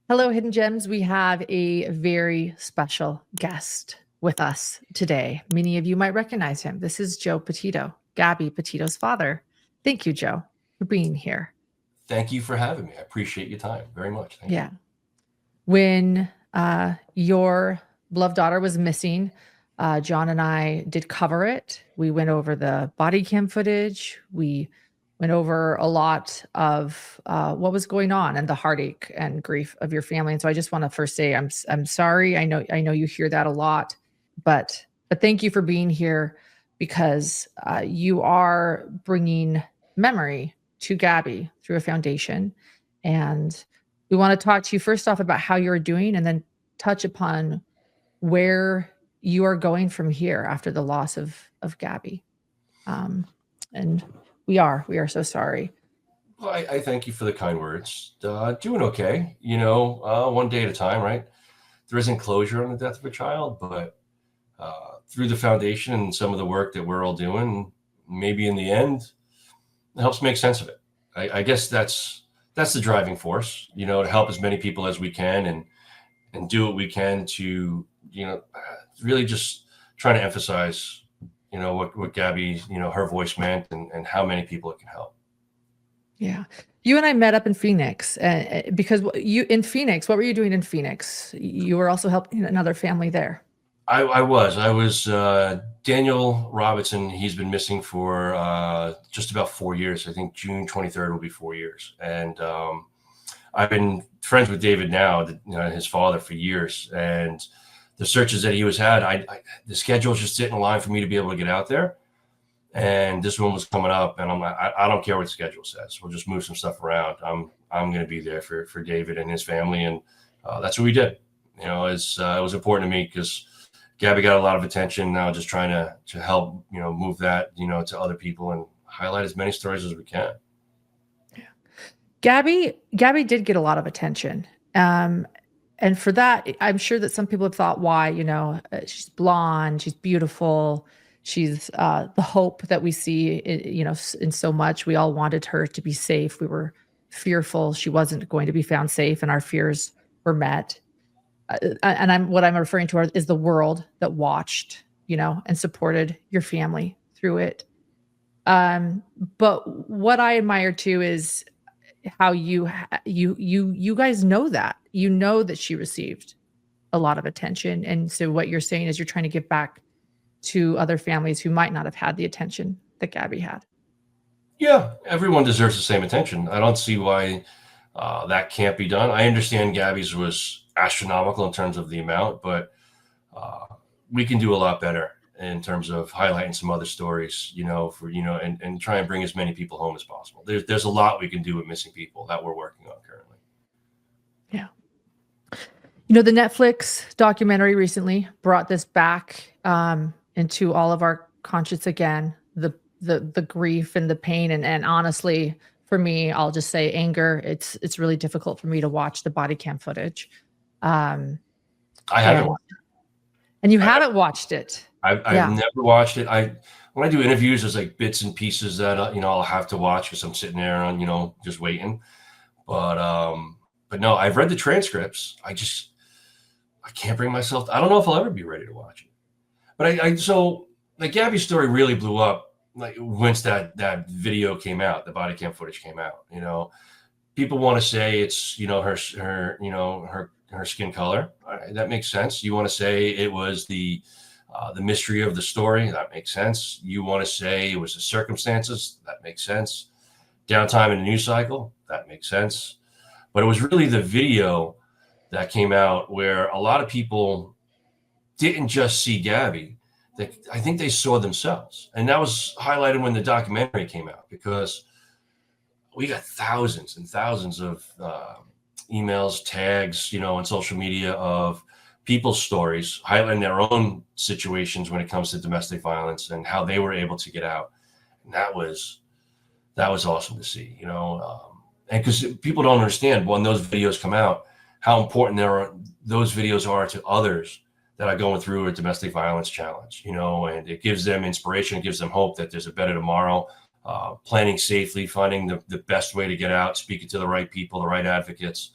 Hello, Hidden Gems. We have a very special guest with us today. Many of you might recognize him. This is Joe Petito, Gabby Petito's father. Thank you, Joe, for being here. Thank you for having me. I appreciate your time very much. Thank Yeah. you. When your beloved daughter was missing, John and I did cover it. We went over the body cam footage. We went over a lot of what was going on and the heartache and grief of your family. And so I just want to first say I'm sorry. I know you hear that a lot, but thank you for being here because you are bringing memory to Gabby through a foundation. And we want to talk to you first off about how you're doing and then touch upon where you are going from here after the loss of Gabby. And we are so sorry. Well, I thank you for the kind words. Doing okay, one day at a time, right? There isn't closure on the death of a child, but through the foundation and some of the work that we're all doing, maybe in the end, it helps make sense of it. I guess that's the driving force, to help as many people as we can and do what we can to, really just trying to emphasize, what Gabby, her voice meant and how many people it can help. Yeah. You and I met up in Phoenix because in Phoenix, what were you doing in Phoenix? You were also helping another family there. I was Daniel Robertson. He's been missing for just about 4 years. I think June 23rd will be 4 years. And I've been friends with David now, his father, for years. And the searches that he had, the schedule just didn't align for me to be able to get out there. And this one was coming up, and I'm like, I don't care what the schedule says. We'll just move some stuff around. I'm going to be there for David and his family, and that's what we did. It was important to me because Gabby got a lot of attention. Now just trying to help move that to other people and highlight as many stories as we can. Yeah. Gabby did get a lot of attention. And for that, I'm sure that some people have thought, why, she's blonde, she's beautiful, she's the hope that we see, in so much. We all wanted her to be safe. We were fearful she wasn't going to be found safe, and our fears were met. And what I'm referring to is the world that watched, and supported your family through it. But what I admire too is how you guys know that she received a lot of attention. And so what you're saying is you're trying to give back to other families who might not have had the attention that Gabby had. Yeah, everyone deserves the same attention. I don't see why that can't be done. I understand Gabby's was astronomical in terms of the amount, but we can do a lot better in terms of highlighting some other stories, and try and bring as many people home as possible. There's a lot we can do with missing people that we're working on currently. Yeah. The Netflix documentary recently brought this back into all of our conscience again, the grief and the pain. And honestly, for me, I'll just say anger. It's really difficult for me to watch the body cam footage. I haven't watched it. And you haven't watched it. I've never watched it. When I do interviews, there's like bits and pieces that I'll have to watch because I'm sitting there and just waiting. But no, I've read the transcripts. I can't bring myself. I don't know if I'll ever be ready to watch it. But so like Gabby's story really blew up like once that video came out, the body cam footage came out. People want to say it's her skin color. That makes sense. You want to say it was the mystery of the story. That makes sense. You want to say it was the circumstances. That makes sense. Downtime in the news cycle. That makes sense. But it was really the video that came out where a lot of people didn't just see Gabby. I think they saw themselves. And that was highlighted when the documentary came out, because we got thousands and thousands of emails, tags, on social media of people's stories highlighting their own situations when it comes to domestic violence and how they were able to get out. And that was awesome to see, and because people don't understand when those videos come out, how important those videos are to others that are going through a domestic violence challenge, and it gives them inspiration, it gives them hope that there's a better tomorrow, planning safely, finding the best way to get out, speaking to the right people, the right advocates.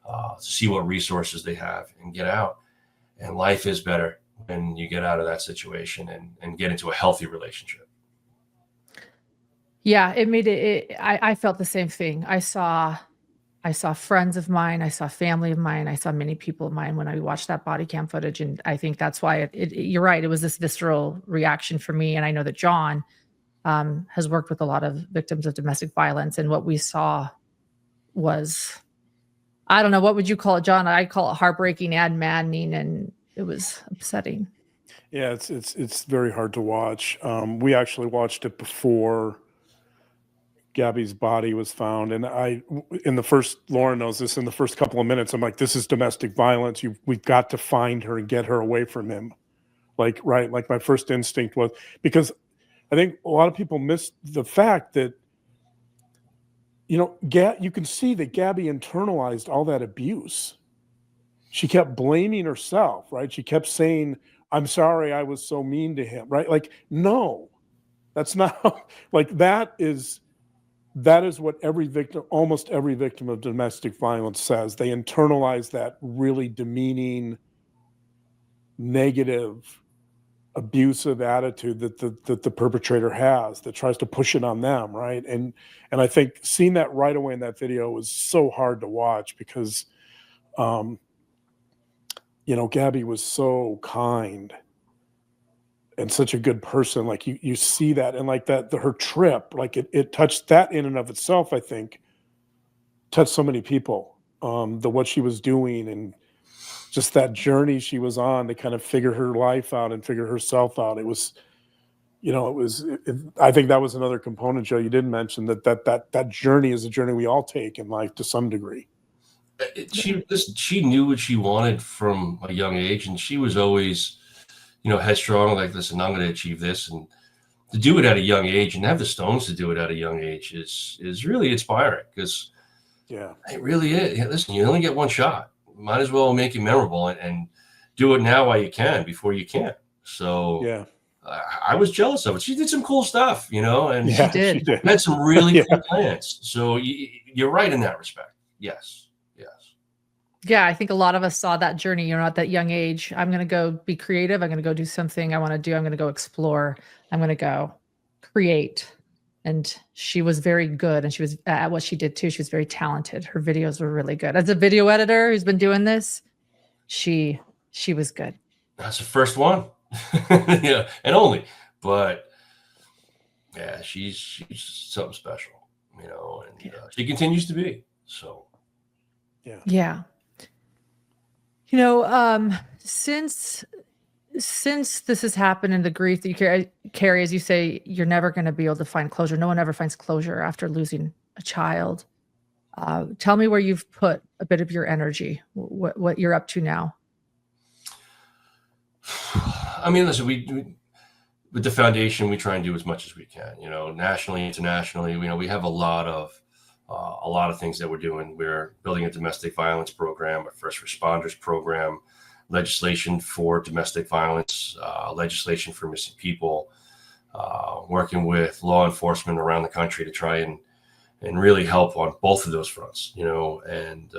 to see what resources they have and get out. And life is better when you get out of that situation and get into a healthy relationship. Yeah, it made it, I felt the same thing. I saw friends of mine, I saw family of mine, I saw many people of mine when I watched that body cam footage, and I think that's why you're right, it was this visceral reaction for me, and I know that John has worked with a lot of victims of domestic violence, and what we saw was, I don't know, what would you call it, John? I call it heartbreaking and maddening, and it was upsetting. Yeah, it's very hard to watch. We actually watched it before Gabby's body was found, and Lauren knows this, in the first couple of minutes, I'm like, this is domestic violence. We've got to find her and get her away from him. Like, right, like my first instinct was, because I think a lot of people miss the fact that, you can see that Gabby internalized all that abuse. She kept blaming herself, right? She kept saying, I'm sorry I was so mean to him, right? Like, no, that's not, like, that is what almost every victim of domestic violence says. They internalize that really demeaning, negative, abusive attitude that the perpetrator has, that tries to push it on them, right? And I think seeing that right away in that video was so hard to watch, because Gabby was so kind and such a good person. Like, you see that, and like that, her trip, like it touched, that in and of itself, I think, touched so many people. What she was doing, and just that journey she was on to kind of figure her life out and figure herself out. It was, I think that was another component, Joe, you didn't mention, that journey is a journey we all take in life to some degree. She knew what she wanted from a young age, and she was always, headstrong, like, listen, I'm going to achieve this. And to do it at a young age and have the stones to do it at a young age is really inspiring, because it really is. Listen, you only get one shot. Might as well make it memorable and do it now while you can, before you can't. So I was jealous of it. She did some cool stuff, and she did. Had some really cool plans. So you're right in that respect. Yes. Yeah, I think a lot of us saw that journey, at that young age. I'm going to go be creative. I'm going to go do something I want to do. I'm going to go explore. I'm going to go create. And she was very good. And she was at what she did too. She was very talented. Her videos were really good. As a video editor who's been doing this, she was good. That's the first one. Yeah, and only. But yeah, she's something special, and she continues to be. So yeah. Since this has happened, and the grief that you carry, as you say, you're never going to be able to find closure. No one ever finds closure after losing a child. Tell me where you've put a bit of your energy, what you're up to now. I mean, listen, we with the foundation, we try and do as much as we can, nationally, internationally. We have a lot of things that we're doing. We're building a domestic violence program, a first responders program, legislation for domestic violence, legislation for missing people, working with law enforcement around the country to try and really help on both of those fronts, and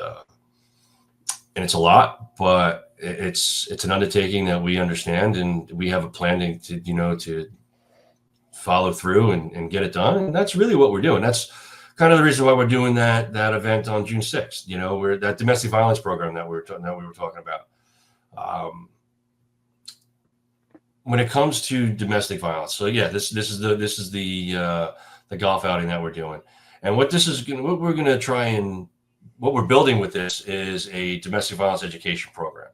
it's a lot, but it's an undertaking that we understand, and we have a plan to follow through and get it done. And that's really what we're doing. That's kind of the reason why we're doing that event on June 6th. We're that domestic violence program that we were talking about. When it comes to domestic violence, so this is the golf outing that we're doing, and what we're building with this is a domestic violence education program.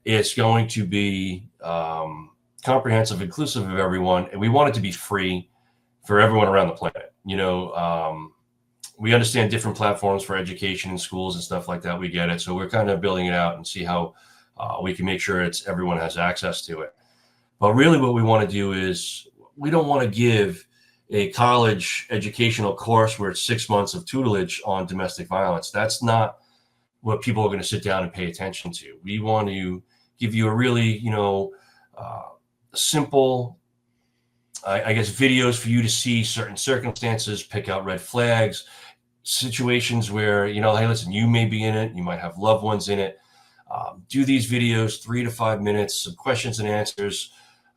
It's going to be comprehensive, inclusive of everyone, and we want it to be free for everyone around the planet. We understand different platforms for education in schools and stuff like that. We get it. So we're kind of building it out and see how we can make sure everyone has access to it. But really what we want to do is, we don't want to give a college educational course where it's 6 months of tutelage on domestic violence. That's not what people are going to sit down and pay attention to. We want to give you a really, simple, I guess, videos for you to see certain circumstances, pick out red flags, situations where, hey, listen, you may be in it, you might have loved ones in it. Do these videos, 3 to 5 minutes, some questions and answers,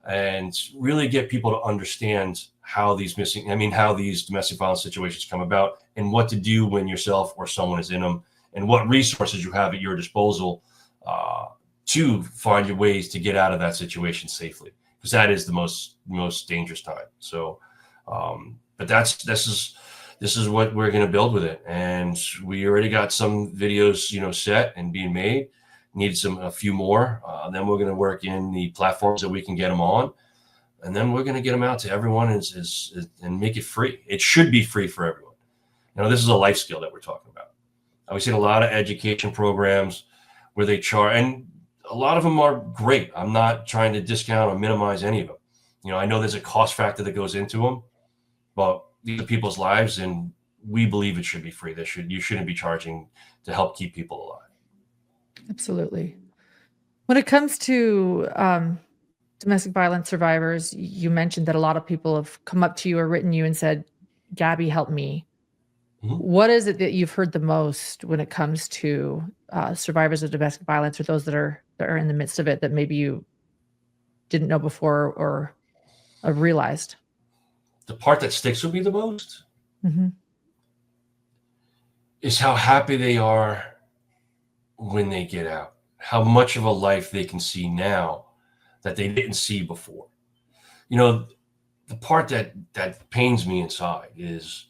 and really get people to understand how these domestic violence situations come about, and what to do when yourself or someone is in them, and what resources you have at your disposal to find your ways to get out of that situation safely, because that is the most dangerous time. So, but this is what we're going to build with it, and we already got some videos, set and being made. Need a few more. Then we're going to work in the platforms that we can get them on, and then we're going to get them out to everyone and make it free. It should be free for everyone. This is a life skill that we're talking about. I've seen a lot of education programs where they charge, and a lot of them are great. I'm not trying to discount or minimize any of them. I know there's a cost factor that goes into them, but these are people's lives, and we believe it should be free. You shouldn't be charging to help keep people alive. Absolutely. When it comes to domestic violence survivors, you mentioned that a lot of people have come up to you or written you and said, Gabby, help me. Mm-hmm. What is it that you've heard the most when it comes to survivors of domestic violence, or those that are in the midst of it, that maybe you didn't know before or realized? The part that sticks with me the most mm-hmm. is how happy they are when they get out, how much of a life they can see now that they didn't see before. The part that pains me inside is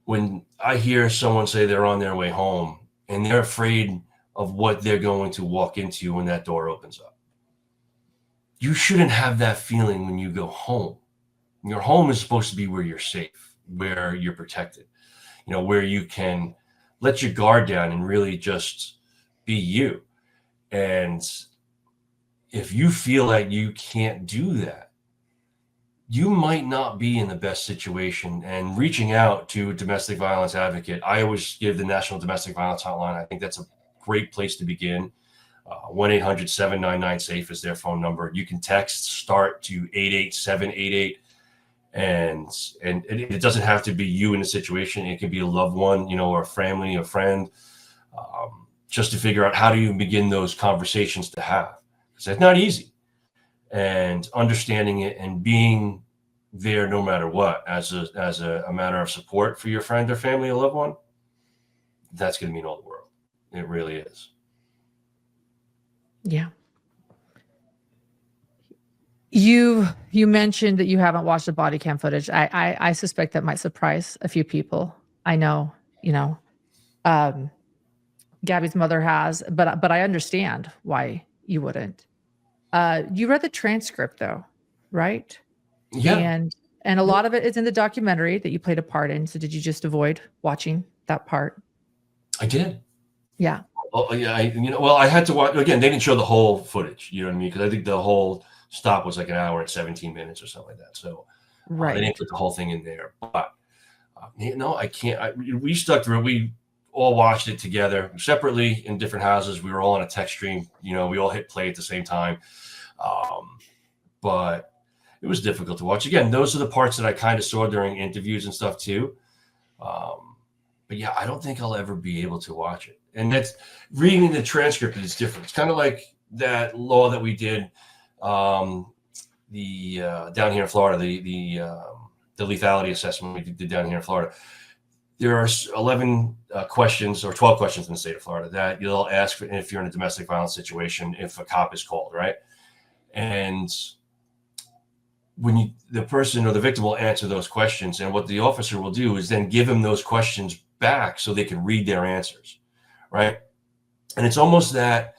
when I hear someone say they're on their way home and they're afraid of what they're going to walk into when that door opens up. You shouldn't have that feeling when you go home. Your home is supposed to be where you're safe, where you're protected, where you can let your guard down and really just be you. And if you feel like you can't do that, you might not be in the best situation. And reaching out to a domestic violence advocate, I always give the National Domestic Violence Hotline. I think that's a great place to begin. 1-800-799-SAFE is their phone number. You can text START to 88788. And it doesn't have to be you in a situation. It can be a loved one, or a family, a friend, just to figure out how do you begin those conversations to have. Because it's not easy. And understanding it and being there no matter what, as a matter of support for your friend or family or loved one, that's going to mean all the world. It really is. Yeah. You mentioned that you haven't watched the body cam footage. I suspect that might surprise a few people. I know, Gabby's mother has, but I understand why you wouldn't. You read the transcript though, right? Yeah. And a lot of it is in the documentary that you played a part in. So did you just avoid watching that part? I did. Yeah. Oh yeah. I had to watch again. They didn't show the whole footage. You know what I mean? Because I think the whole stop was like an hour and 17 minutes or something like that. So right. They didn't put the whole thing in there. But I can't. We stuck through it. We all watched it together separately in different houses. We were all on a text stream. We all hit play at the same time. But it was difficult to watch. Again, those are the parts that I kind of saw during interviews and stuff too. But yeah, I don't think I'll ever be able to watch it. And that's reading the transcript is different. It's kind of like that law that we did down here in Florida, the lethality assessment we did down here in Florida. There are 11 questions or 12 questions in the state of Florida that you'll ask if you're in a domestic violence situation, if a cop is called, right? And when the person or the victim will answer those questions, and what the officer will do is then give him those questions back so they can read their answers, right? And it's almost that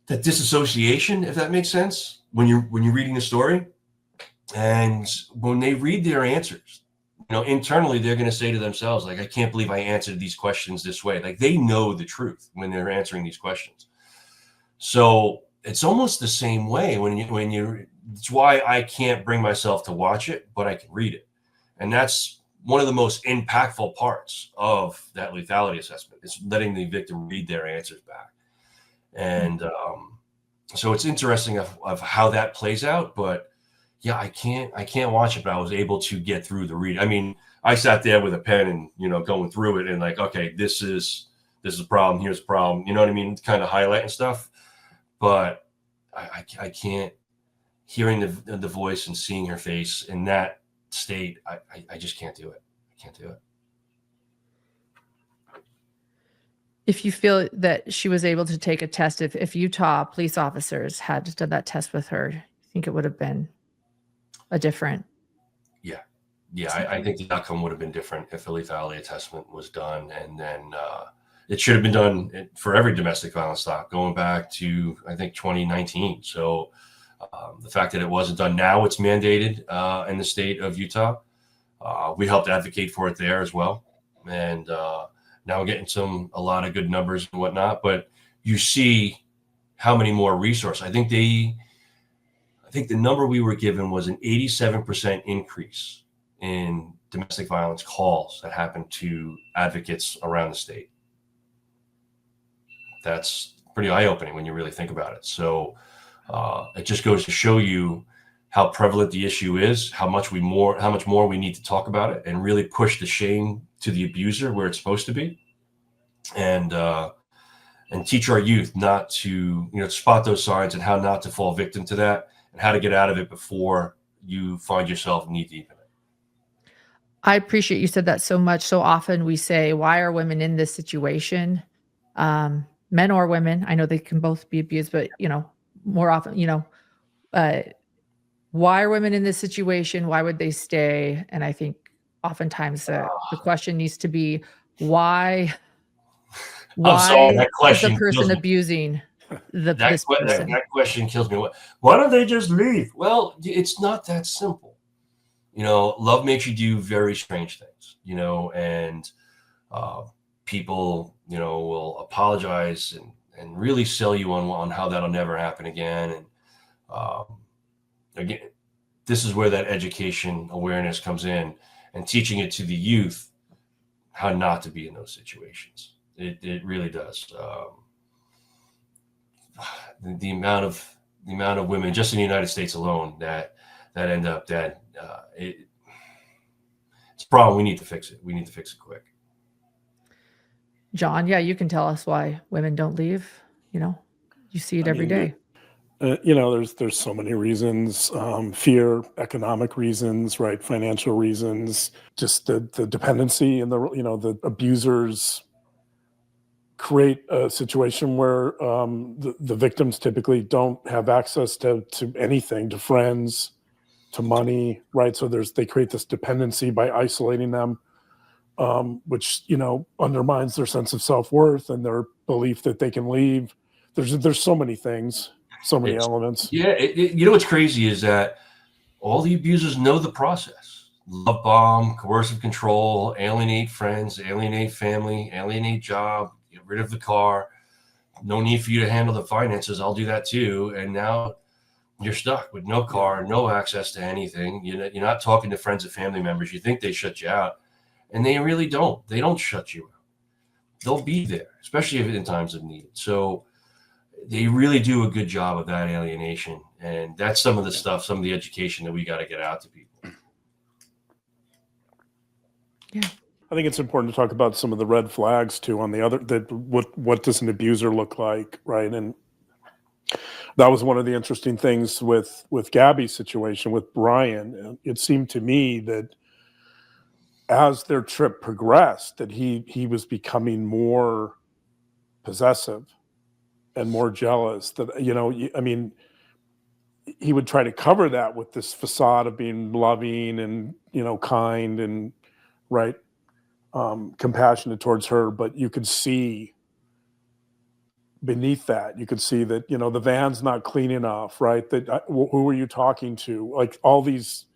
disassociation, if that makes sense, when you're reading the story, and when they read their answers, internally they're going to say to themselves, like, I can't believe I answered these questions this way. Like, they know the truth when they're answering these questions. So it's almost the same way when you it's why I can't bring myself to watch it, but I can read it. And that's one of the most impactful parts of that lethality assessment, is letting the victim read their answers back. And so it's interesting of how that plays out. But yeah, I can't watch it, but I was able to get through the read. I mean, I sat there with a pen and, you know, going through it and like, okay, this is a problem. Here's a problem. You know what I mean? Kind of highlighting stuff. But I can't, hearing the voice and seeing her face in that state. I just can't do it. I can't do it. If you feel that she was able to take a test, if Utah police officers had done that test with her, I think it would have been a different. Yeah, I think the outcome would have been different if a lethality assessment was done. And then it should have been done for every domestic violence stop going back to, I think, 2019. So the fact that it wasn't done now, it's mandated in the state of Utah. We helped advocate for it there as well. And now we're getting a lot of good numbers and whatnot. But you see how many more resources. I think the number we were given was an 87% increase in domestic violence calls that happen to advocates around the state. That's pretty eye-opening when you really think about it. So it just goes to show you how prevalent the issue is, how much more we need to talk about it and really push the shame to the abuser where it's supposed to be, and teach our youth not to, spot those signs and how not to fall victim to that and how to get out of it before you find yourself knee deep in it. I appreciate you said that so much. So often we say, why are women in this situation? Men or women, I know they can both be abused, but more often, why are women in this situation? Why would they stay? And I think oftentimes the question needs to be, why That is question the person kills me. abusing this person? That question kills me. Why don't they just leave? Well, it's not that simple. Love makes you do very strange things, and people, will apologize and really sell you on how that'll never happen again. And again, this is where that education awareness comes in, and teaching it to the youth how not to be in those situations. It really does. The amount of women just in the United States alone that end up dead. It's a problem. We need to fix it. We need to fix it quick. John, yeah, you can tell us why women don't leave. You see it every day. There's so many reasons, fear, economic reasons, right? Financial reasons, just the dependency and the abusers create a situation where the victims typically don't have access to anything, to friends, to money, right? So they create this dependency by isolating them, which undermines their sense of self-worth and their belief that they can leave. There's so many things, so many elements. Yeah, what's crazy is that all the abusers know the process: love bomb, coercive control, alienate friends, alienate family, alienate job, get rid of the car. No need for you to handle the finances. I'll do that too. And now you're stuck with no car, no access to anything. You're not talking to friends and family members. You think they shut you out, and they really don't. They don't shut you out. They'll be there, especially in times of need. So they really do a good job of that alienation. And that's some of the stuff, some of the education that we got to get out to people. Yeah. I think it's important to talk about some of the red flags too on the other, that what does an abuser look like, right? And that was one of the interesting things with Gabby's situation with Brian. It seemed to me that as their trip progressed, that he was becoming more possessive and more jealous. That he would try to cover that with this facade of being loving and kind and right, compassionate towards her, but you could see beneath that, you could see that the van's not clean enough, right? That who are you talking to? Like all these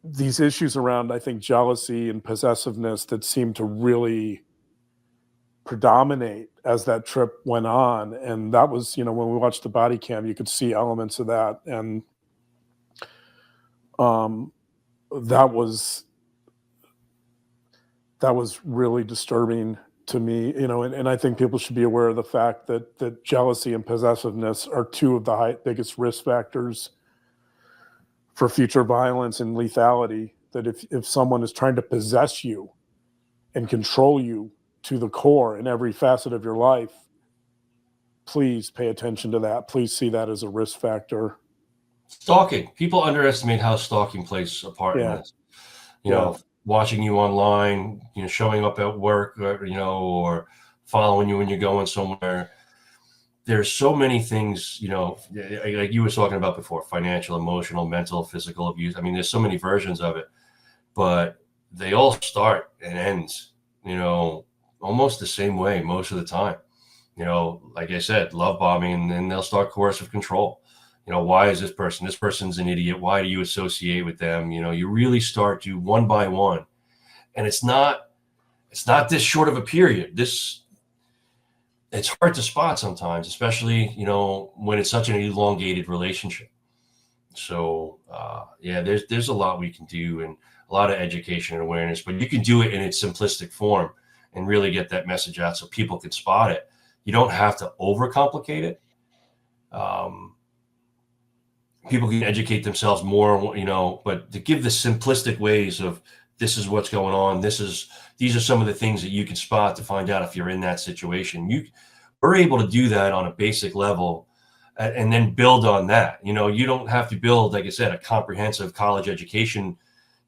issues around, I think, jealousy and possessiveness that seemed to really predominate as that trip went on. And that was, when we watched the body cam, you could see elements of that. And that was really disturbing to me, and I think people should be aware of the fact that jealousy and possessiveness are two of the biggest risk factors for future violence and lethality, that if someone is trying to possess you and control you to the core in every facet of your life, please pay attention to that. Please see that as a risk factor. Stalking. People underestimate how stalking plays a part in this. You know, watching you online, you know, showing up at work, or, you know, or following you when you're going somewhere. There's so many things, you know, like you were talking about before: financial, emotional, mental, physical abuse. I mean, there's so many versions of it, but they all start and end, you know, almost the same way most of the time. You know, like I said, love bombing, and then they'll start coercive control. You know, why is this person's an idiot? Why do you associate with them? You know, you really start to one by one, and it's not this short of a period. It's hard to spot sometimes, especially, you know, when it's such an elongated relationship. So yeah, there's a lot we can do, and a lot of education and awareness, but you can do it in its simplistic form and really get that message out so people can spot it. You don't have to overcomplicate it. People can educate themselves more, you know, but to give the simplistic ways of, this is what's going on. These are some of the things that you can spot to find out if you're in that situation. We're able to do that on a basic level, and then build on that. You know, you don't have to build, like I said, a comprehensive college education,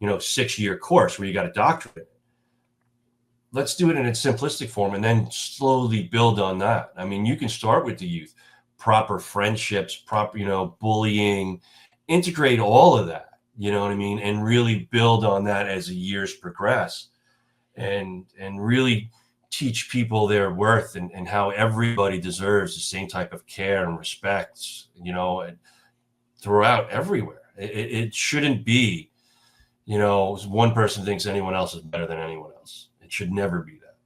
you know, 6-year course where you got a doctorate. Let's do it in its simplistic form and then slowly build on that. I mean, you can start with the youth, proper friendships, proper, you know, bullying, integrate all of that, you know what I mean? And really build on that as the years progress, and really teach people their worth, and how everybody deserves the same type of care and respect, you know, and throughout everywhere. It shouldn't be, you know, one person thinks anyone else is better than anyone else. It should never be that.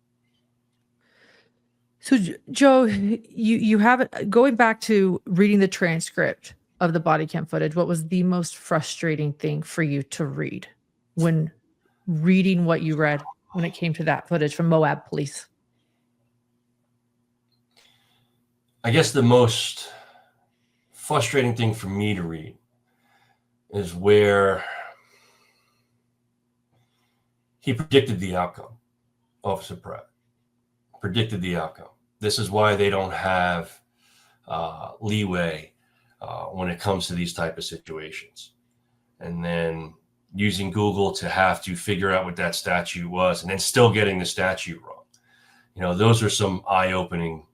So Joe, you have it, going back to reading the transcript of the body cam footage, what was the most frustrating thing for you to read when reading what you read when it came to that footage from Moab police? I guess the most frustrating thing for me to read is where he predicted the outcome. Officer Pratt predicted the outcome. This is why they don't have leeway when it comes to these type of situations. And then using Google to have to figure out what that statute was, and then still getting the statute wrong. You know, those are some eye-opening,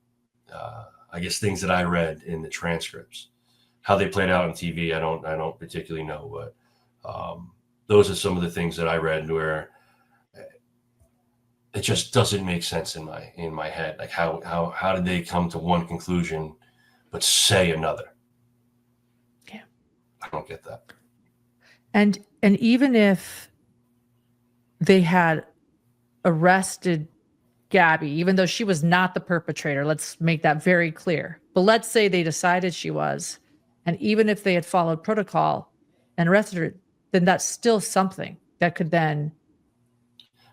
I guess, things that I read in the transcripts. How they played out on TV, I don't particularly know, but those are some of the things that I read where it just doesn't make sense in my head. Like how did they come to one conclusion but say another? Yeah, I don't get that. And even if they had arrested Gabby, even though she was not the perpetrator, let's make that very clear. But let's say they decided she was, and even if they had followed protocol and arrested her, then that's still something that could then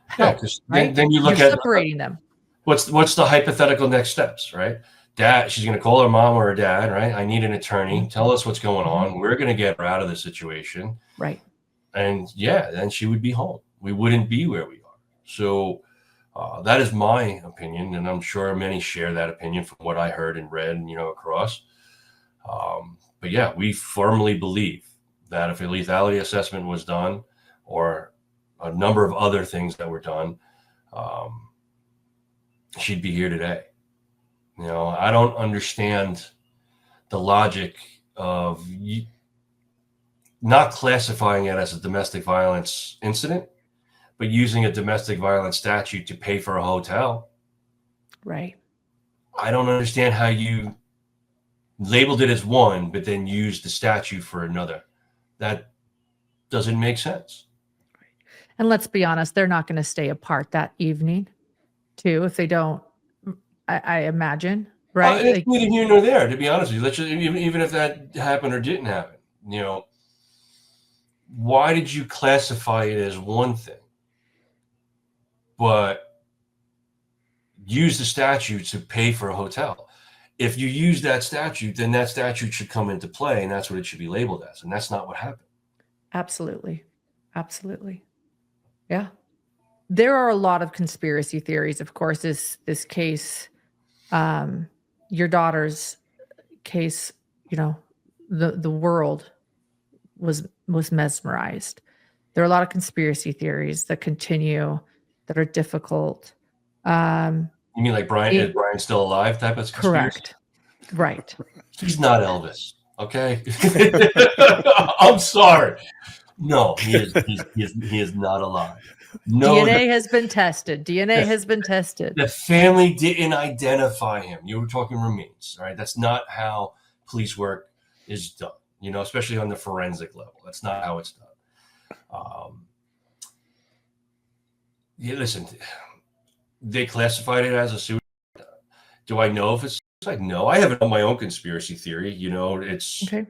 help, because right? then you look You're at separating them. What's the hypothetical next steps, right? Dad, she's going to call her mom or her dad, right? I need an attorney. Tell us what's going on. We're going to get her out of the situation. Right. And yeah, then she would be home. We wouldn't be where we are. So that is my opinion. And I'm sure many share that opinion from what I heard and read, and, you know, across. But yeah, we firmly believe that if a lethality assessment was done, or a number of other things that were done, she'd be here today. You know, I don't understand the logic of not classifying it as a domestic violence incident, but using a domestic violence statute to pay for a hotel. Right. I don't understand how you labeled it as one, but then used the statute for another. That doesn't make sense. And let's be honest, they're not going to stay apart that evening, too, if they don't, I imagine, right? It's neither here nor there, to be honest with you. Let's just, even if that happened or didn't happen, you know, why did you classify it as one thing, but use the statute to pay for a hotel? If you use that statute, then that statute should come into play, and that's what it should be labeled as. And that's not what happened. Absolutely. Absolutely. Yeah. There are a lot of conspiracy theories. Of course, this case, your daughter's case, the world was mesmerized. There are a lot of conspiracy theories that continue, that are difficult. You mean like Brian? Is Brian still alive? Type of conspiracy? Correct. Right. He's not Elvis. Okay. I'm sorry. No, he is not alive. No, DNA has been tested. DNA has been tested. The family didn't identify him. You were talking remains, right? That's not how police work is done, especially on the forensic level. That's not how it's done. Listen, they classified it as a suicide. Do I know if it's suicide? No, I have my own conspiracy theory. It's, okay.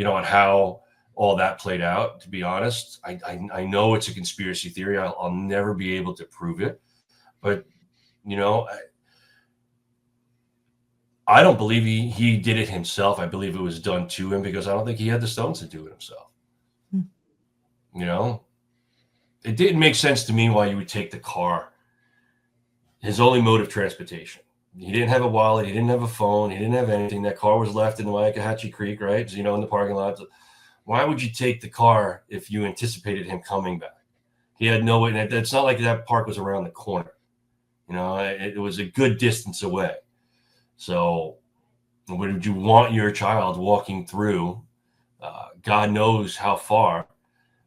On how all that played out. To be honest, I know it's a conspiracy theory. I'll never be able to prove it, but I don't believe he did it himself. I believe it was done to him, because I don't think he had the stones to do it himself. It didn't make sense to me why you would take the car, his only mode of transportation. He didn't have a wallet. He didn't have a phone. He didn't have anything. That car was left in the Wyakahatchee Creek, right? In the parking lot. Why would you take the car if you anticipated him coming back? He had no way. It's not like that park was around the corner. It was a good distance away. So would you want your child walking through God knows how far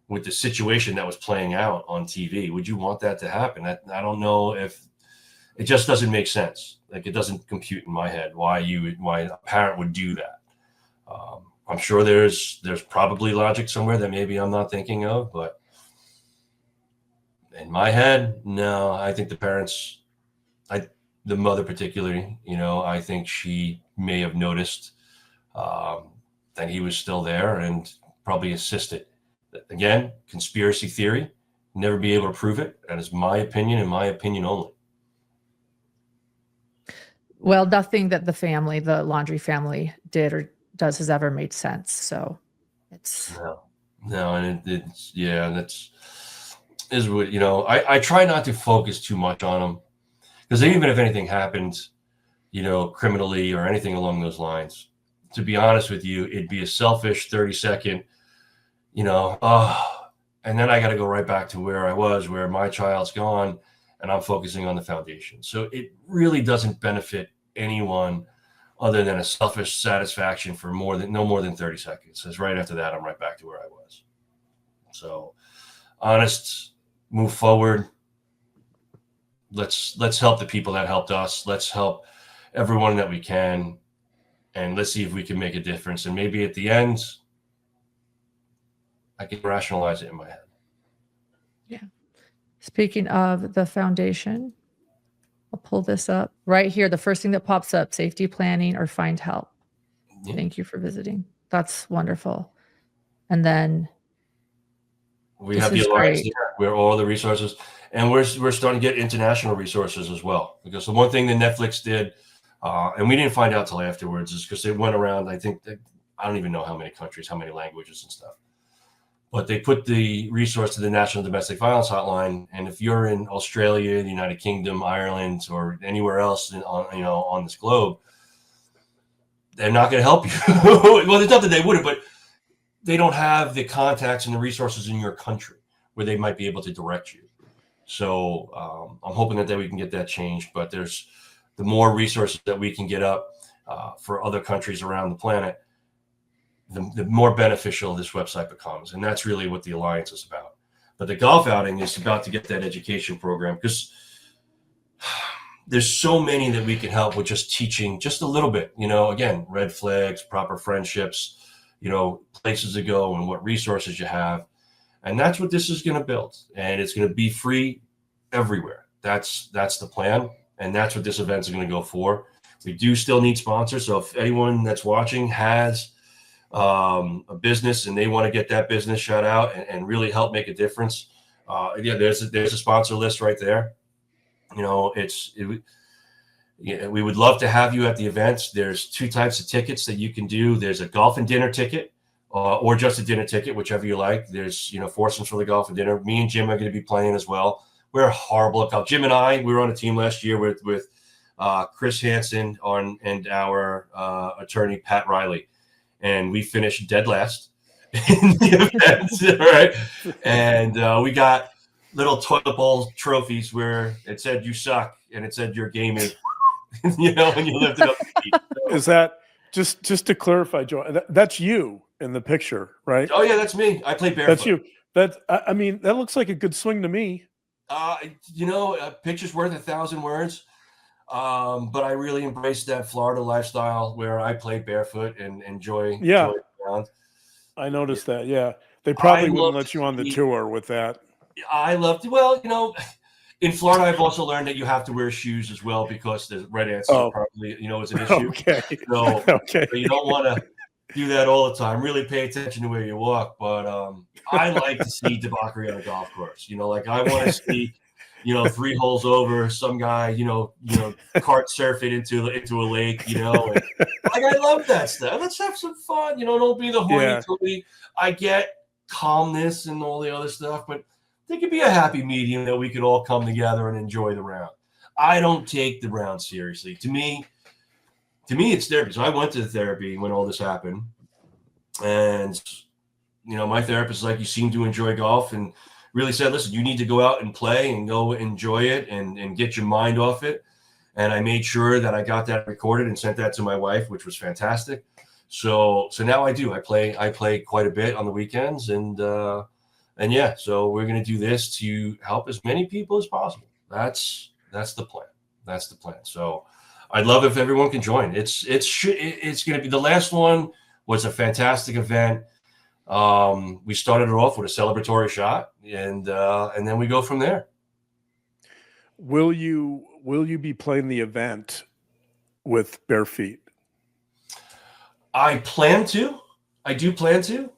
with the situation that was playing out on TV? Would you want that to happen? I don't know if it just doesn't make sense. Like, it doesn't compute in my head why a parent would do that. I'm sure there's probably logic somewhere that maybe I'm not thinking of, but in my head, no. I think the parents, the mother particularly, I think she may have noticed that he was still there and probably assisted. Again, conspiracy theory, never be able to prove it. That is my opinion, and my opinion only. Well, nothing that the Laundrie family did or does has ever made sense. So it's no, and it's is what I try not to focus too much on them, because even if anything happens, criminally or anything along those lines, to be honest with you, it'd be a selfish 30-second, and then I got to go right back to where I was, where my child's gone, and I'm focusing on the foundation. So it really doesn't benefit anyone other than a selfish satisfaction for no more than 30 seconds. Because right after that, I'm right back to where I was. So honest, move forward. Let's help the people that helped us. Let's help everyone that we can. And let's see if we can make a difference. And maybe at the end, I can rationalize it in my head. Yeah. Speaking of the foundation, I'll pull this up right here. The first thing that pops up: safety planning or find help. Yeah. Thank you for visiting. That's wonderful. And then we have the Alliance here, where all the resources, and we're starting to get international resources as well. Because the one thing that Netflix did, and we didn't find out till afterwards, is because they went around, I don't even know how many countries, how many languages and stuff. But they put the resource to the National Domestic Violence Hotline, and if you're in Australia, the United Kingdom, Ireland, or anywhere else on this globe, they're not going to help you. Well, there's not that they wouldn't, but they don't have the contacts and the resources in your country where they might be able to direct you. So I'm hoping that we can get that changed. But there's the more resources that we can get up for other countries around the planet, the more beneficial this website becomes. And that's really what the Alliance is about. But the golf outing is about to get that education program, because there's so many that we can help with just teaching just a little bit, again, red flags, proper friendships, places to go and what resources you have. And that's what this is going to build. And it's going to be free everywhere. That's the plan. And that's what this event is going to go for. We do still need sponsors. So if anyone that's watching has a business and they want to get that business shout out and really help make a difference, there's a sponsor list right there. We would love to have you at the events. There's two types of tickets that you can do. There's a golf and dinner ticket, or just a dinner ticket, whichever you like. There's, foursomes for the golf and dinner. Me and Jim are going to be playing as well. We're horrible at golf. Jim and I, we were on a team last year with Chris Hansen and our attorney, Pat Riley. And we finished dead last in the event, right? And we got little toilet bowl trophies where it said you suck and it said you're gaming, when you lifted up the feet. So, is that just to clarify, Joe? That's you in the picture, right? Oh yeah, that's me. I play barefoot. That's you. That looks like a good swing to me. A picture's worth 1,000 words. But I really embraced that Florida lifestyle where I play barefoot and enjoy the ground. I noticed that. Yeah, they probably wouldn't let you on the tour with that. I loved. Well, in Florida, I've also learned that you have to wear shoes as well because the red ants probably, is an issue. Okay. So, so you don't want to do that all the time. Really pay attention to where you walk. But I like to see debauchery on a golf course. I want to see, 3 holes over, some guy, cart surf it into a lake, and, I love that stuff. Let's have some fun. Don't be the horny toady. I get calmness and all the other stuff, but there could be a happy medium that we could all come together and enjoy the round. I don't take the round seriously. To me, it's therapy. So I went to therapy when all this happened. And, my therapist is like, you seem to enjoy golf, and really said, listen, you need to go out and play and go enjoy it and get your mind off it. And I made sure that I got that recorded and sent that to my wife, which was fantastic. So now I do. I play quite a bit on the weekends, and yeah, so we're going to do this to help as many people as possible. That's the plan. That's the plan. So I'd love if everyone can join. It's going to be, the last one was a fantastic event. We started it off with a celebratory shot, and then we go from there. Will you be playing the event with bare feet? I plan to. I do plan to.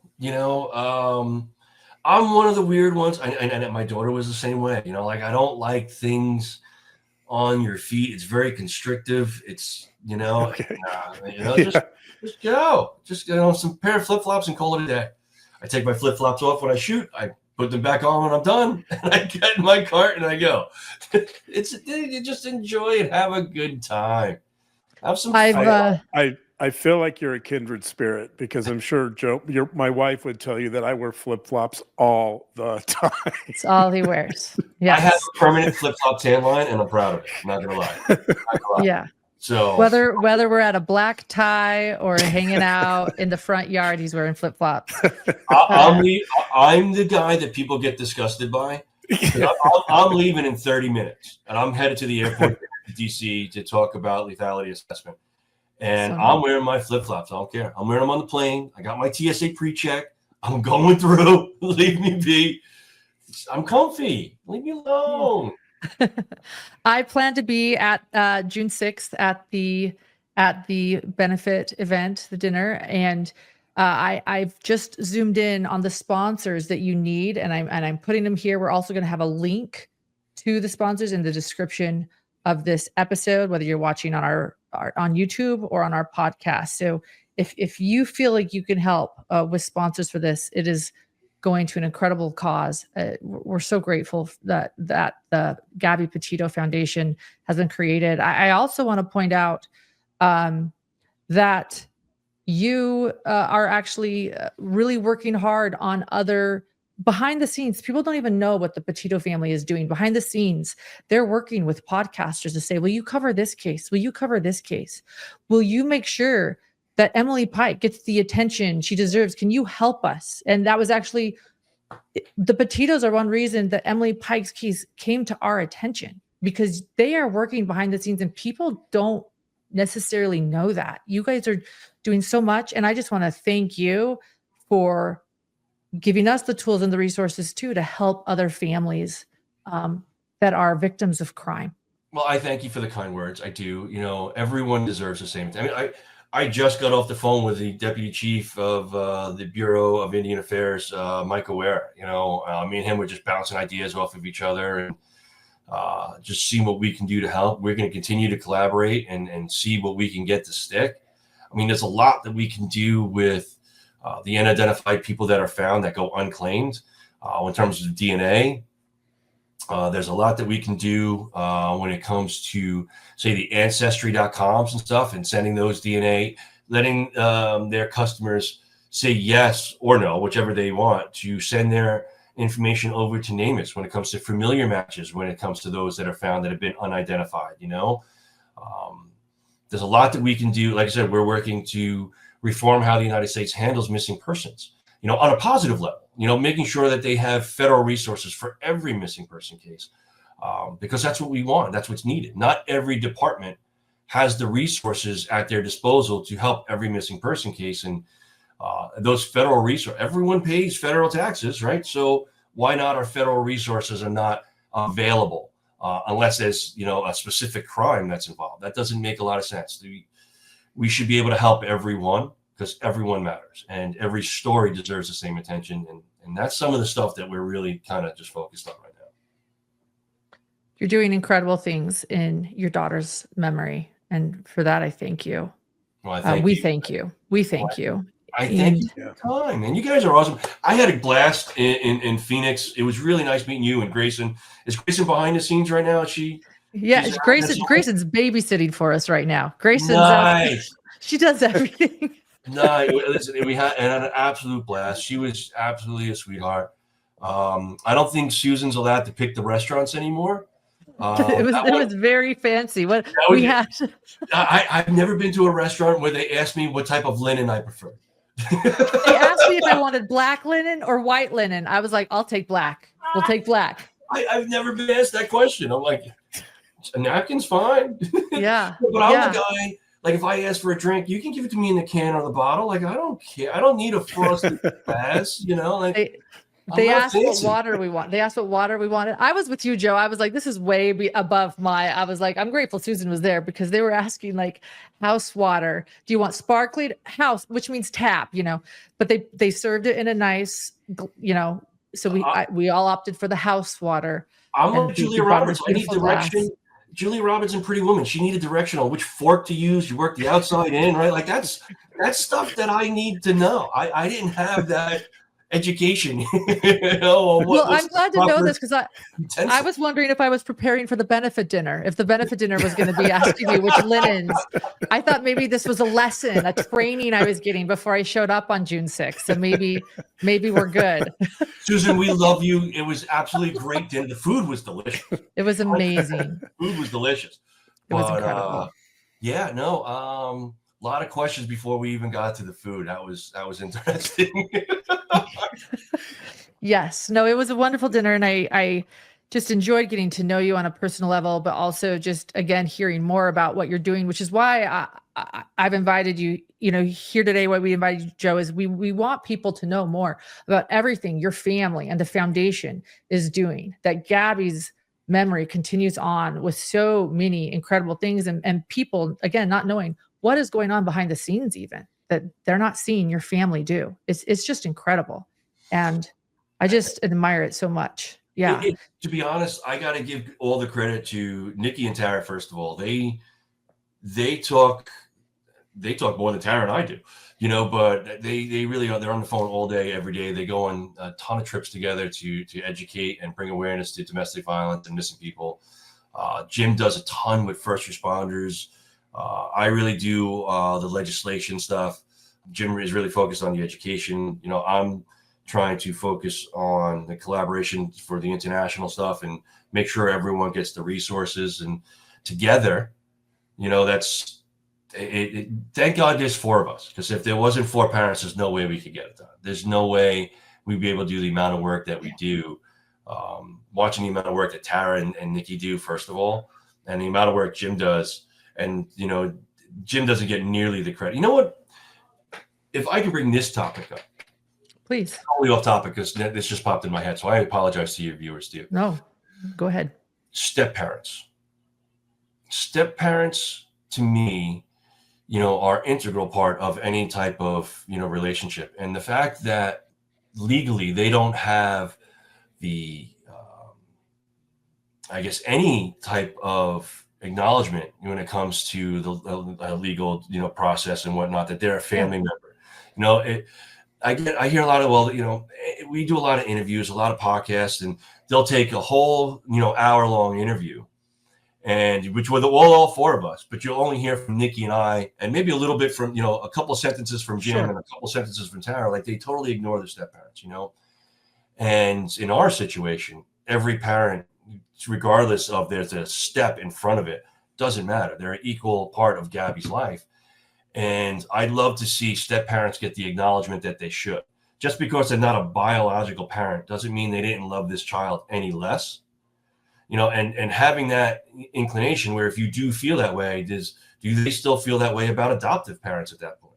I'm one of the weird ones, and my daughter was the same way. I don't like things on your feet. It's very constrictive. It's Okay. Just go. Just some pair of flip-flops and call it a day. I take my flip-flops off when I shoot. I put them back on when I'm done, and I get in my cart and I go. You just enjoy it, have a good time, have some fun. I feel like you're a kindred spirit, because I'm sure, Joe, my wife would tell you that I wear flip-flops all the time. It's all he wears. Yeah. I have a permanent flip-flop tan line, and I'm proud of it. I'm not gonna lie. Yeah. So whether we're at a black tie or hanging out in the front yard, he's wearing flip-flops. I'm the guy that people get disgusted by. I'm leaving in 30 minutes, and I'm headed to the airport to DC to talk about lethality assessment. And I'm wearing my flip-flops. I don't care. I'm wearing them on the plane. I got my TSA pre-check. I'm going through. Leave me be. I'm comfy. Leave me alone. I plan to be at June 6th at the benefit event, the dinner, and I've just zoomed in on the sponsors that you need, and I'm putting them here. We're also going to have a link to the sponsors in the description of this episode, whether you're watching on our on YouTube or on our podcast. So if you feel like you can help with sponsors for this, it is going to an incredible cause. We're so grateful that the Gabby Petito Foundation has been created. I also want to point out that you are actually really working hard on other behind the scenes. People don't even know what the Petito family is doing behind the scenes. They're working with podcasters to say, will you cover this case? Will you cover this case? Will you make sure that Emily Pike gets the attention she deserves? Can you help us? And that was actually, the Petitos are one reason that Emily Pike's case came to our attention, because they are working behind the scenes and people don't necessarily know that. You guys are doing so much. And I just want to thank you for giving us the tools and the resources too, to help other families that are victims of crime. Well, I thank you for the kind words. I do. Everyone deserves the same. I mean, I just got off the phone with the deputy chief of the Bureau of Indian Affairs, Mike Aware. Me and him were just bouncing ideas off of each other and just seeing what we can do to help. We're going to continue to collaborate and see what we can get to stick. I mean, there's a lot that we can do with the unidentified people that are found that go unclaimed. In terms of DNA, there's a lot that we can do when it comes to, say, the ancestry.coms and stuff, and sending those DNA, letting their customers say yes or no, whichever they want, to send their information over to NamUs when it comes to familiar matches, when it comes to those that are found that have been unidentified. There's a lot that we can do. Like I said, we're working to reform how the United States handles missing persons, on a positive level, making sure that they have federal resources for every missing person case, because that's what we want. That's what's needed. Not every department has the resources at their disposal to help every missing person case. And those federal resources, everyone pays federal taxes, right? So why not our federal resources are not available unless there's, a specific crime that's involved? That doesn't make a lot of sense. We should be able to help everyone, because everyone matters and every story deserves the same attention. And that's some of the stuff that we're really kind of just focused on right now. You're doing incredible things in your daughter's memory. And for that, I thank you. Well, we thank you. We thank you. I thank you for your time, and you guys are awesome. I had a blast in Phoenix. It was really nice meeting you and Grayson. Is Grayson behind the scenes right now? Grayson's babysitting for us right now. Grayson's nice. She does everything. No, listen, we had an absolute blast. She was absolutely a sweetheart. I don't think Susan's allowed to pick the restaurants anymore. It was very fancy. I've never been to a restaurant where they asked me what type of linen I prefer. They asked me if I wanted black linen or white linen. I was like, I'll take black. We'll take black. I've never been asked that question. I'm like, a napkin's fine. Yeah. But I'm the guy, like, if I ask for a drink, you can give it to me in the can or the bottle. Like, I don't care. I don't need a frosted glass, They asked what water we want. They asked what water we wanted. I was with you, Joe. I was like, this is way above I was like, I'm grateful Susan was there, because they were asking like house water. Do you want sparkling? House, which means tap, but they served it in a nice, so we all opted for the house water. I'm like Julia Roberts. I need direction. Julia Roberts and Pretty Woman. She needed direction on which fork to use. You work the outside in, right? Like that's stuff that I need to know. I didn't have that education. Well, I'm glad to know this, because I was wondering if I was preparing for the benefit dinner, if the benefit dinner was going to be asking me which linens. I thought maybe this was a lesson, a training I was getting before I showed up on June 6th. So maybe we're good. Susan, we love you. It was absolutely great dinner. The food was delicious. It was amazing. Food was delicious. It was incredible. A lot of questions before we even got to the food. That was interesting. Yes. No, it was a wonderful dinner. And I just enjoyed getting to know you on a personal level, but also just, again, hearing more about what you're doing, which is why I've invited you, here today. Why we invited you, Joe, is we want people to know more about everything your family and the foundation is doing, that Gabby's memory continues on with so many incredible things, and people, again, not knowing what is going on behind the scenes, even that they're not seeing your family do. It's just incredible. And I just admire it so much. Yeah. To be honest, I got to give all the credit to Nikki and Tara. First of all, they talk more than Tara and I do, but they really are. They're on the phone all day, every day. They go on a ton of trips together to educate and bring awareness to domestic violence and missing people. Jim does a ton with first responders. I really do the legislation stuff. Jim is really focused on the education. I'm trying to focus on the collaboration for the international stuff and make sure everyone gets the resources. And together, that's it. Thank God there's four of us, because if there wasn't four parents, there's no way we could get it done. There's no way we'd be able to do the amount of work that we do. Watching the amount of work that Tara and Nikki do, first of all, and the amount of work Jim does. And, Jim doesn't get nearly the credit. You know what? If I could bring this topic up. Please. Totally off topic, because this just popped in my head. So I apologize to your viewers, too. No, go ahead. Step-parents. Step-parents, to me, are integral part of any type of, relationship. And the fact that legally they don't have the, any type of acknowledgement when it comes to the legal, process and whatnot, that they're a family member. I hear a lot of, well, we do a lot of interviews, a lot of podcasts, and they'll take a whole, hour-long interview, and which were all four of us, but you'll only hear from Nikki and I, and maybe a little bit from, a couple sentences from Jim Sure. and a couple sentences from Tara. Like, they totally ignore the step parents, And in our situation, every parent, regardless of there's a step in front of it, doesn't matter. They're an equal part of Gabby's life. And I'd love to see step parents get the acknowledgement that they should. Just because they're not a biological parent doesn't mean they didn't love this child any less. And having that inclination where if you do feel that way, do they still feel that way about adoptive parents at that point?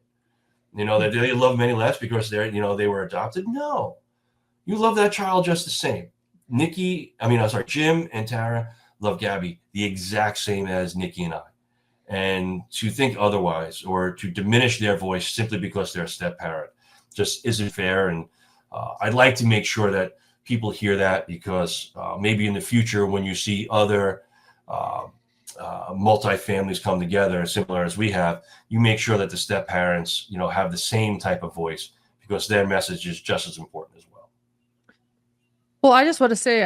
That they love them any less because they were adopted? No. You love that child just the same. Jim and Tara love Gabby the exact same as Nikki and I. And to think otherwise or to diminish their voice simply because they're a step parent just isn't fair. And I'd like to make sure that people hear that, because maybe in the future, when you see other multi-families come together, similar as we have, you make sure that the step parents, have the same type of voice, because their message is just as important as well. Well, I just want to say,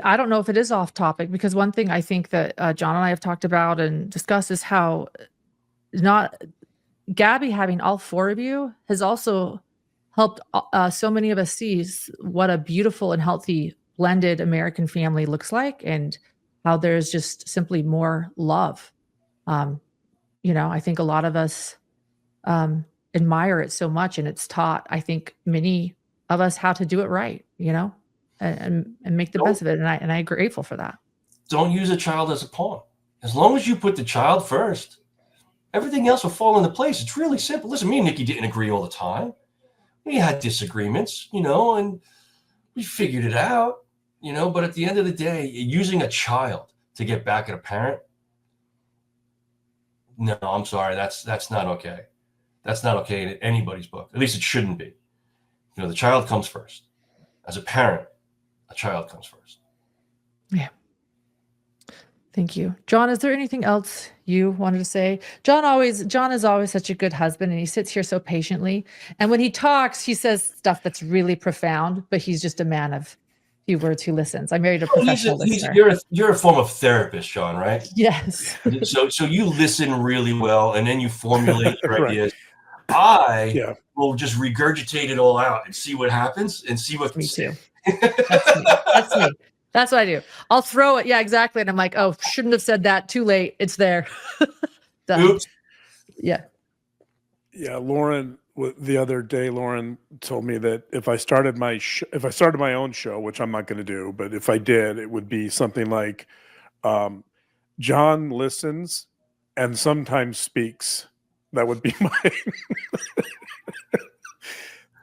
I don't know if it is off topic, because one thing I think that John and I have talked about and discussed is how Gabby having all four of you has also helped so many of us see what a beautiful and healthy blended American family looks like, and how there's just simply more love. I think a lot of us admire it so much, and it's taught, I think, many of us how to do it right, and make the best of it. And I'm grateful for that. Don't use a child as a pawn. As long as you put the child first, everything else will fall into place. It's really simple. Listen, me and Nikki didn't agree all the time. We had disagreements, and we figured it out, but at the end of the day, using a child to get back at a parent, no, I'm sorry. That's not okay. That's not okay in anybody's book. At least it shouldn't be. The child comes first. As a parent, a child comes first. Yeah. Thank you. John, is there anything else you wanted to say? John is always such a good husband, and he sits here so patiently. And when he talks, he says stuff that's really profound, but he's just a man of few words who listens. I married a professional listener. You're a form of therapist, John, right? Yes. So you listen really well, and then you formulate your ideas. I will just regurgitate it all out and see what happens and see what. Me too. That's me. That's what I do. I'll throw it. Yeah, exactly. And I'm like, oh, shouldn't have said that. Too late. It's there. Oops. Yeah. Yeah. Lauren, the other day, Lauren told me that if I started my own show, which I'm not going to do, but if I did, it would be something like, John listens and sometimes speaks. That would be my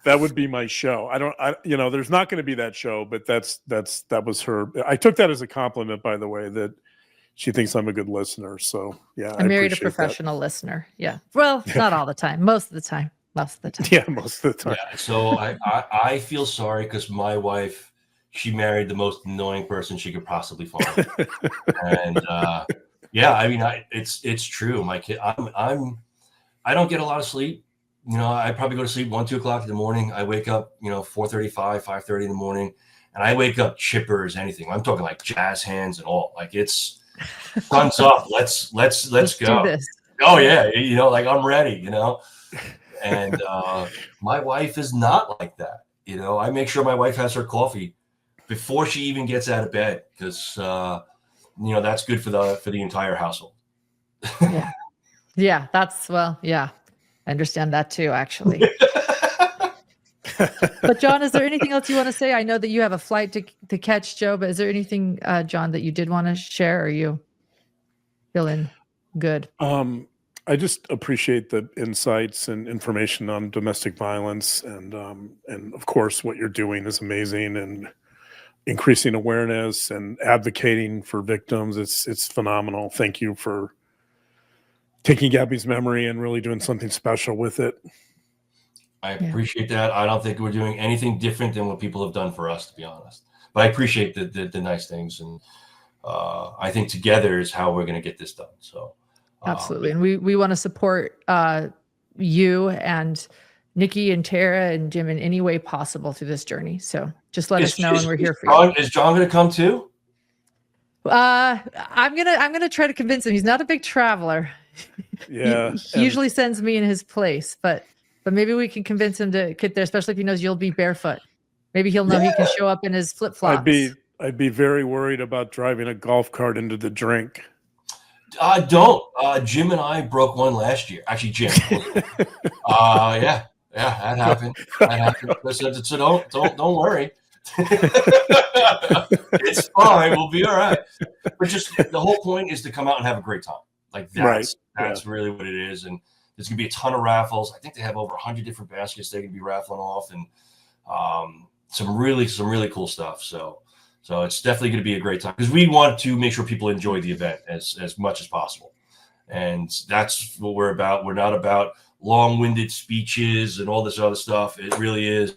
that would be my show. There's not going to be that show, but that was her. I took that as a compliment, by the way, that she thinks I'm a good listener. So yeah, I married a professional listener. Yeah. Well, not all the time. Most of the time. Yeah, most of the time. Yeah. So I feel sorry, because my wife, she married the most annoying person she could possibly find. And it's true. My kid, I don't get a lot of sleep. I probably go to sleep 1, 2 o'clock in the morning. I wake up, 4:35, 5:30 in the morning, and I wake up chipper as anything. I'm talking like jazz hands and all. Like, it's sun's up. Let's go. Do this. Oh yeah, like I'm ready. And my wife is not like that. I make sure my wife has her coffee before she even gets out of bed, because that's good for the entire household. Yeah. Yeah, I understand that too, actually. But John, is there anything else you want to say? I know that you have a flight to catch, Joe, but is there anything, John, that you did want to share? Or are you feeling good? I just appreciate the insights and information on domestic violence, and of course what you're doing is amazing, and increasing awareness and advocating for victims. It's phenomenal. Thank you for taking Gabby's memory and really doing something special with it. I appreciate that. I don't think we're doing anything different than what people have done for us, to be honest. But I appreciate the nice things, and I think together is how we're going to get this done. So absolutely, and we want to support you and Nikki and Tara and Jim in any way possible through this journey. So just let us know, and we're here for you. Is John going to come too? I'm gonna try to convince him. He's not a big traveler. Yeah, he usually sends me in his place, but maybe we can convince him to get there, especially if he knows you'll be barefoot. Maybe he'll know he can show up in his flip flops. I'd be very worried about driving a golf cart into the drink. Don't. Jim and I broke one last year. Actually, Jim. Yeah, that happened. So don't worry. It's fine. We'll be all right. But just the whole point is to come out and have a great time. Like that's really what it is. And there's gonna be a ton of raffles. I think they have over 100 different baskets they're gonna be raffling off, and some really cool stuff. So it's definitely going to be a great time because we want to make sure people enjoy the event as much as possible. And that's what we're about. We're not about long-winded speeches and all this other stuff. It really is,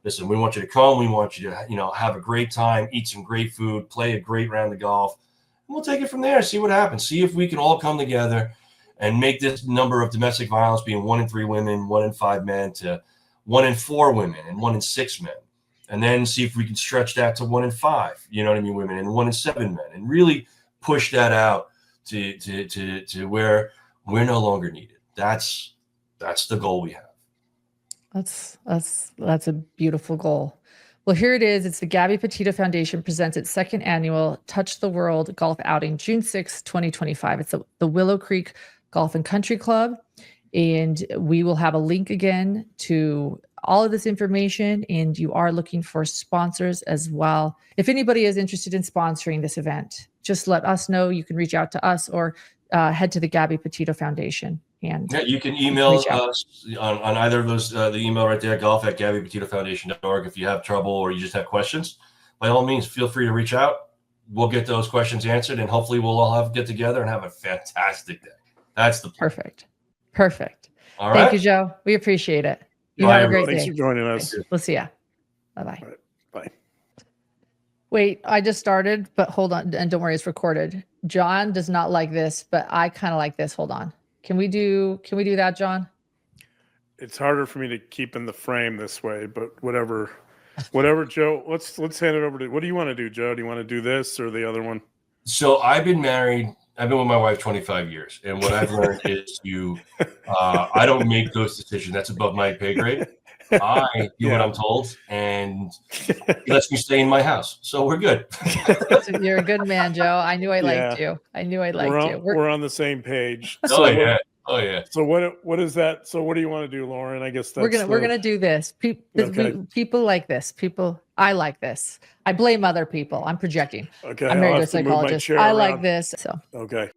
listen, we want you to come. We want you to, have a great time, eat some great food, play a great round of golf. And we'll take it from there, see what happens. See if we can all come together and make this number of domestic violence being 1 in 3 women, 1 in 5 men to 1 in 4 women and 1 in 6 men. And then see if we can stretch that to 1 in 5, women, and 1 in 7 men, and really push that out to where we're no longer needed. That's the goal we have. That's a beautiful goal. Well, here it is. It's the Gabby Petito Foundation presents its 2nd annual Touch the World Golf Outing, June 6, 2025. It's the Willow Creek Golf and Country Club. And we will have a link again to all of this information, and you are looking for sponsors as well. If anybody is interested in sponsoring this event, just let us know. You can reach out to us or head to the Gabby Petito Foundation. And you can email us on either of those, the email right there, golf@gabbypetitofoundation.org. If you have trouble or you just have questions, by all means, feel free to reach out. We'll get those questions answered, and hopefully we'll all get together and have a fantastic day. That's the plan. Perfect. All right. Thank you, Joe. We appreciate it. You Bye, have a great day. Thanks for joining us. We'll see ya. Bye-bye. Right. Bye. Wait, I just started, but hold on. And don't worry, it's recorded. John does not like this, but I kind of like this. Hold on. Can we do that, John? It's harder for me to keep in the frame this way, but whatever, Joe, let's hand it over to, what do you want to do, Joe? Do you want to do this or the other one? So I've been with my wife 25 years. And what I've learned is I don't make those decisions. That's above my pay grade. I do what I'm told, and he lets me stay in my house. So we're good. You're a good man, Joe. I knew I liked you. We're on the same page. Oh yeah. So what is that? So what do you want to do, Lauren? I guess that's we're gonna do this. People like this. I like this. I blame other people. I'm projecting. Okay. I'm married to a psychologist. I like this. So okay.